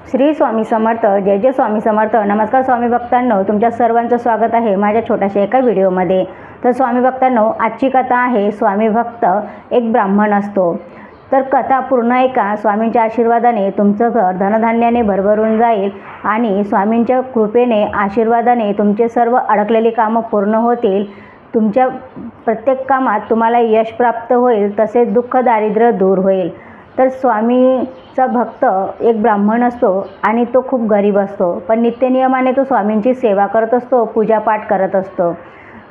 श्री स्वामी समर्थ, जय जय स्वामी समर्थ। नमस्कार स्वामी भक्तांनो, तुमच्या सर्वांचं स्वागत आहे माझ्या छोट्याशा एका व्हिडिओमध्ये। तर स्वामी भक्तांनो, आजची कथा आहे स्वामी भक्त एक ब्राह्मण असतो। तर कथा पूर्ण ऐका। स्वामींच्या आशीर्वादाने तुमचं घर धनधान्याने भरभरून जाईल आणि स्वामींच्या कृपेने आशीर्वादाने तुमचे सर्व अडकलेली कामं पूर्ण होतील। तुमच्या प्रत्येक कामात तुम्हाला यश प्राप्त होईल, तसेच दुःख दारिद्र्य दूर होईल। तर स्वामीचा भक्त एक ब्राह्मण असतो आणि तो खूप गरीब असतो, पण नित्यनियमाने तो स्वामींची सेवा करत असतो, पूजापाठ करत असतो।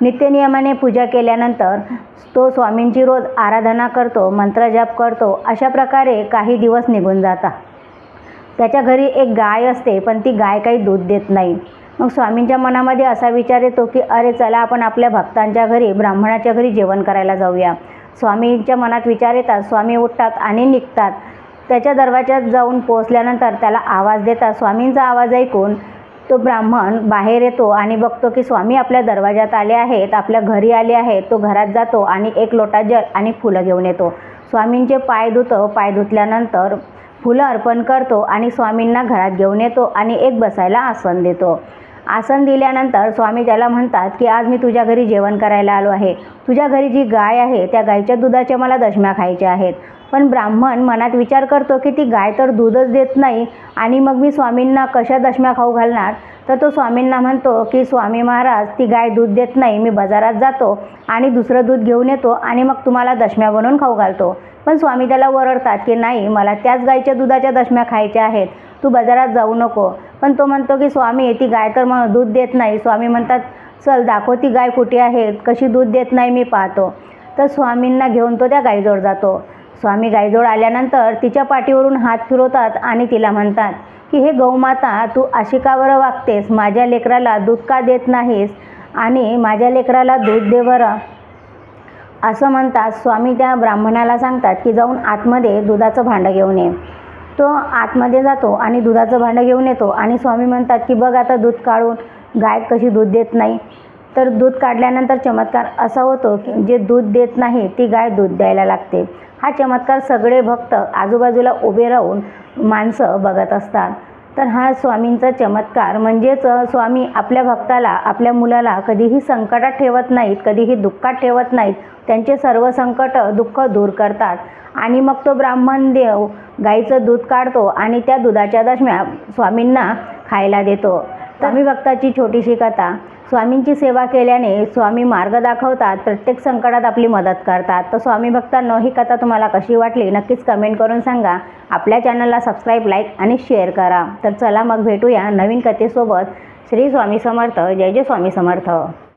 नित्यनियमाने पूजा केल्यानंतर तो स्वामींची रोज आराधना करतो, मंत्रजाप करतो। अशा प्रकारे काही दिवस निघून जातात। त्याच्या घरी एक गाय असते, पण ती गाय काही दूध देत नाही। मग स्वामींच्या मनामध्ये असा विचार येतो की अरे चला, आपण आपल्या भक्तांच्या घरी, ब्राह्मणाच्या घरी जेवण करायला जाऊया। स्वामींच्या मनात विचार येतात। स्वामी उठतात आणि निघतात। त्याच्या दरवाजात जाऊन पोहोचल्यानंतर त्याला आवाज देतात। स्वामींचा आवाज ऐकून तो ब्राह्मण बाहेर येतो आणि बघतो की स्वामी आपल्या दरवाजात आले आहेत, आपल्या घरी आले आहेत। तो घरात जातो आणि एक लोटा जल आणि फुलं घेऊन येतो। स्वामींचे पाय धुतो। पाय धुतल्यानंतर फुलं अर्पण करतो आणि स्वामींना घरात घेऊन येतो आणि एक बसायला आसन देतो। आसन दिल्यानंतर स्वामी त्याला म्हणतात की आज मी तुझ्या घरी जेवण करायला आलो आहे। तुझ्या घरी जी गाय आहे त्या गायच्या दुधाच्या मला दशम्या खायच्या आहेत। पण ब्राह्मण मनात विचार करतो की ती गाय तर दूधच देत नाही आणि मग मी स्वामींना कशा दशम्या खाऊ घालणार। तर तो स्वामींना म्हणतो की स्वामी महाराज, ती गाय दूध देत नाही, मी बाजारात जातो आणि दुसरं दूध घेऊन येतो आणि मग तुम्हाला दशम्या बनवून खाऊ घालतो। पण स्वामी त्याला ओरडतात की नाही, मला त्याच गायच्या दुधाच्या दशम्या खायच्या आहेत, तू बाजारात जाऊ नको। पण तो म्हणतो की स्वामी, ती गाय तर मग दूध देत नाही। स्वामी म्हणतात चल दाखव ती गाय कुठे आहे, कशी दूध देत नाही मी पाहतो। तर स्वामींना घेऊन तो त्या गायीजवळ जातो। स्वामी गायीजवळ आल्यानंतर तिच्या पाठीवरून हात फिरवतात आणि तिला म्हणतात की हे गौमाता, तू अशी का बरं वागतेस, माझ्या लेकराला दूध का देत नाहीस आणि माझ्या लेकराला दूध दे बरं, असं म्हणतात। स्वामी त्या ब्राह्मणाला सांगतात की जाऊन आतमध्ये दुधाचं भांडं घेऊन ये। तो आतमध्ये जातो आणि दुधाचं भांडं घेऊन येतो आणि स्वामी म्हणतात की बघ आता दूध काढून गाय कशी दूध देत नाही। तर दूध काढल्यानंतर चमत्कार असा होतो की जे दूध देत नाही ती गाय दूध द्यायला लागते। हा चमत्कार सगळे भक्त आजूबाजूला उभे राहून माणसं बघत असतात। तर हा स्वामींचा चमत्कार म्हणजेच स्वामी आपल्या भक्ताला, आपल्या मुलाला कधीही संकटात ठेवत नाहीत, कधीही दुःखात ठेवत नाहीत। त्यांचे सर्व संकट, दुःख दूर करतात। आणि मग तो ब्राह्मण देव गाईचं दूध काढतो आणि त्या दुधाच्या दशम्या स्वामींना खायला देतो। स्वामी भक्ताची छोटीशी कथा। स्वामींची सेवा केल्याने स्वामी मार्ग दाखवतात, प्रत्येक संकटात आपली मदत करतात। तर स्वामी भक्तांनो, ही कथा तुम्हाला कशी वाटली नक्कीच कमेंट करून सांगा। आपल्या चॅनलला सबस्क्राईब, लाईक आणि शेअर करा। तर चला मग भेटूया नवीन कथेसोबत। श्री स्वामी समर्थ, जय जय स्वामी समर्थ।